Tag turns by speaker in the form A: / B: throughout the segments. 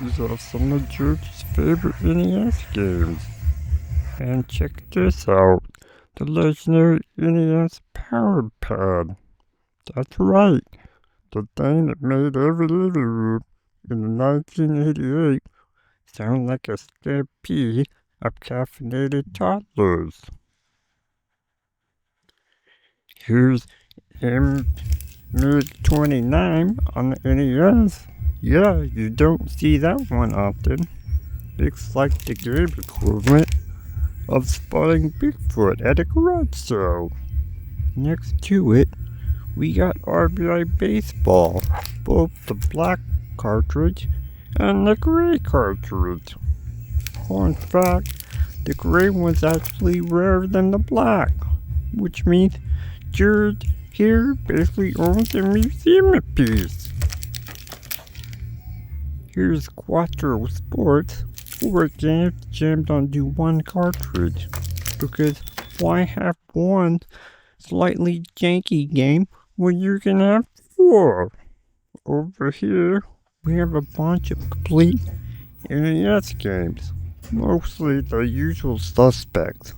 A: These are some of George's favorite NES games. And check this out, the legendary NES Power Pad. That's right, the thing that made every living room in the 1988 sound like a stampede of caffeinated toddlers. Here's MiG-29 on the NES. Yeah, you don't see that one often. It's like the game equivalent of spotting Bigfoot at a garage sale. Next to it, we got RBI Baseball, both the black cartridge and the gray cartridge. In fact, the gray one's actually rarer than the black, which means Jared here basically owns a museum piece. Here's Quattro Sports, 4 games jammed onto one cartridge, because why have one slightly janky game when you can have 4? Over here, we have a bunch of complete NES games, mostly the usual suspects.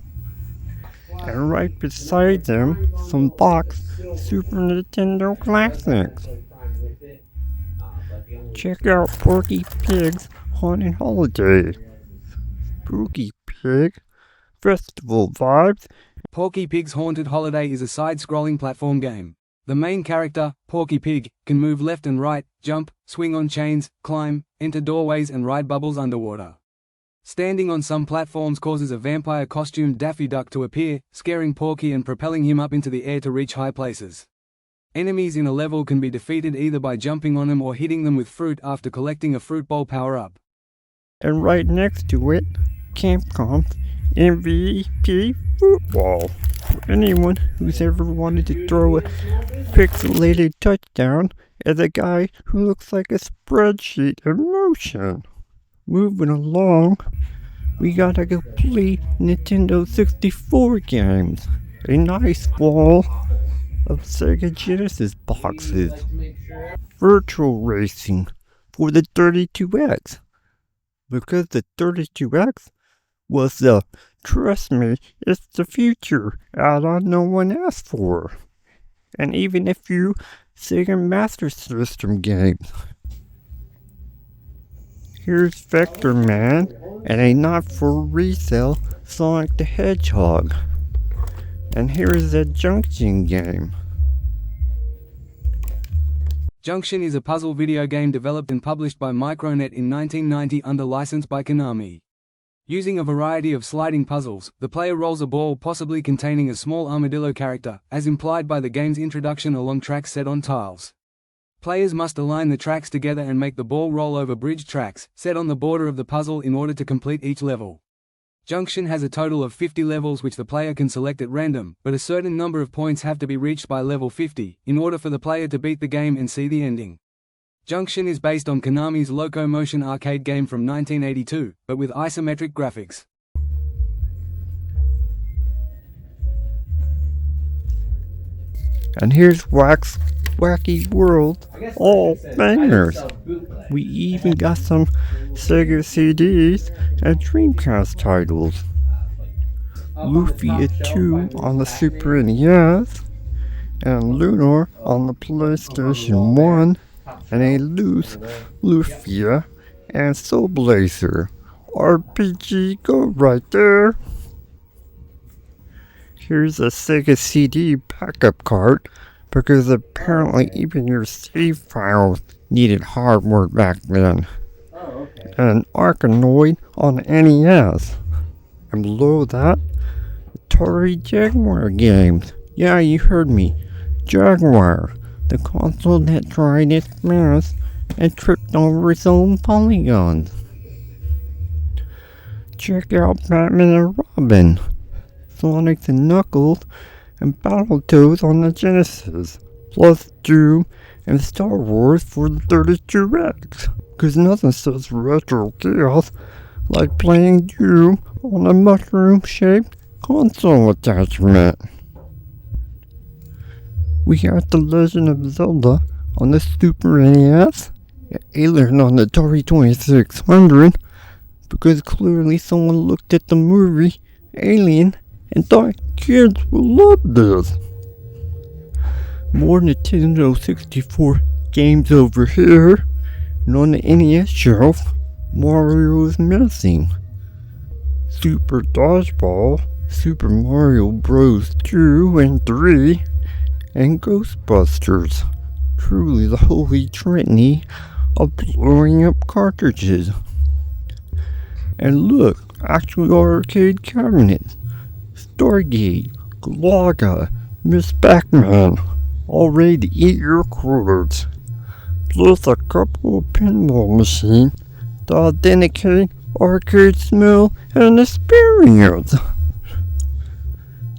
A: And right beside them, some boxed Super Nintendo classics. Check out Porky Pig's Haunted Holiday, Spooky Pig, Festival Vibes.
B: Porky Pig's Haunted Holiday is a side-scrolling platform game. The main character, Porky Pig, can move left and right, jump, swing on chains, climb, enter doorways and ride bubbles underwater. Standing on some platforms causes a vampire-costumed Daffy Duck to appear, scaring Porky and propelling him up into the air to reach high places. Enemies in a level can be defeated either by jumping on them or hitting them with fruit after collecting a fruit bowl power-up.
A: And right next to it, Capcom's MVP Football. For anyone who's ever wanted to throw a pixelated touchdown at a guy who looks like a spreadsheet in motion. Moving along, we got a complete Nintendo 64 games. A nice wall of Sega Genesis boxes. Virtual Racing for the 32X. Because the 32X was the, trust me, it's the future add-on no one asked for. And even a few Sega Master System games. Here's Vector Man and a not-for-resale Sonic the Hedgehog. And here's the Junction game.
B: Junction is a puzzle video game developed and published by Micronet in 1990 under license by Konami. Using a variety of sliding puzzles, the player rolls a ball possibly containing a small armadillo character, as implied by the game's introduction along tracks set on tiles. Players must align the tracks together and make the ball roll over bridge tracks, set on the border of the puzzle in order to complete each level. Junction has a total of 50 levels which the player can select at random, but a certain number of points have to be reached by level 50, in order for the player to beat the game and see the ending. Junction is based on Konami's Locomotion arcade game from 1982, but with isometric graphics.
A: And here's Wacky World, all bangers. We even got some Sega CDs and Dreamcast titles. Lufia 2 on the Super NES, and Lunar on the PlayStation 1, and a loose Lufia and Soul Blazer. RPG Go right there. Here's a Sega CD backup card, because apparently even your save files needed hardware back then. And an Arkanoid on the NES. And below that, Atari Jaguar games. Yeah, you heard me. Jaguar, the console that tried its best and tripped over its own polygons. Check out Batman and Robin, Sonic and Knuckles, and Battletoads on the Genesis, plus Doom and Star Wars for the 32X, cause nothing says retro chaos like playing Doom on a mushroom-shaped console attachment. We got The Legend of Zelda on the Super NES, Alien on the Atari 2600 because clearly someone looked at the movie Alien and thought kids will love this. More Nintendo 64 games over here, and on the NES shelf, Mario is missing. Super Dodgeball, Super Mario Bros. 2 and 3, and Ghostbusters. Truly the holy trinity of blowing up cartridges. And look, actual arcade cabinets. Stargate, Galaga, Miss Pac-Man, all ready to eat your quarters. Plus a couple of pinball machines to authenticate arcade smell and experience.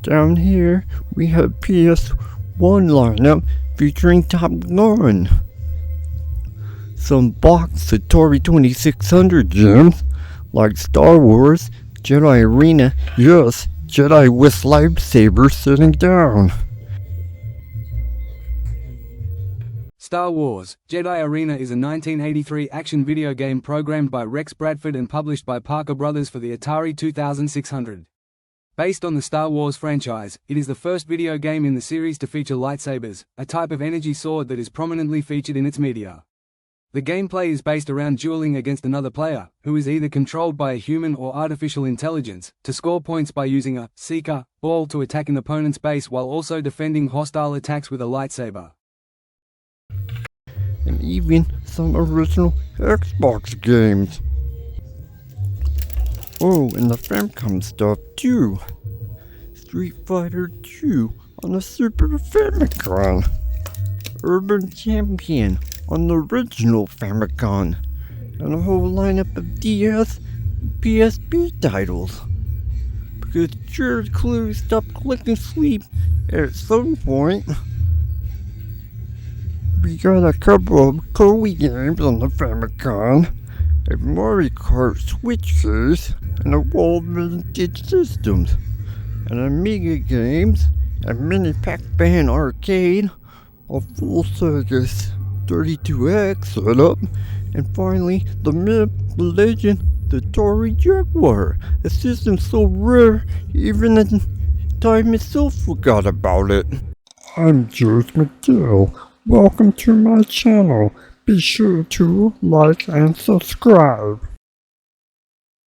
A: Down here, we have PS1 lineup featuring Top Gun. Some boxed Atari 2600 gems like Star Wars, Jedi Arena, yes, Jedi with lightsabers sitting down.
B: Star Wars Jedi Arena is a 1983 action video game programmed by Rex Bradford and published by Parker Brothers for the Atari 2600. Based on the Star Wars franchise, it is the first video game in the series to feature lightsabers, a type of energy sword that is prominently featured in its media. The gameplay is based around dueling against another player, who is either controlled by a human or artificial intelligence, to score points by using a Seeker ball to attack an opponent's base while also defending hostile attacks with a lightsaber.
A: And even some original Xbox games. Oh, and the Famicom stuff too. Street Fighter 2 on the Super Famicom. Urban Champion on the original Famicom. And a whole lineup of DS and PSP titles. Because Jared clearly stopped collecting sleep at some point. We got a couple of Koei games on the Famicom, a Mario Kart Switch case, and a wall vintage systems, and Amiga games, a mini Pac-Man arcade, a full Sega 32X setup, and finally the myth, the legend, the Atari Jaguar, a system so rare even the time itself forgot about it. I'm George McGill. Welcome to my channel. Be sure to like and subscribe.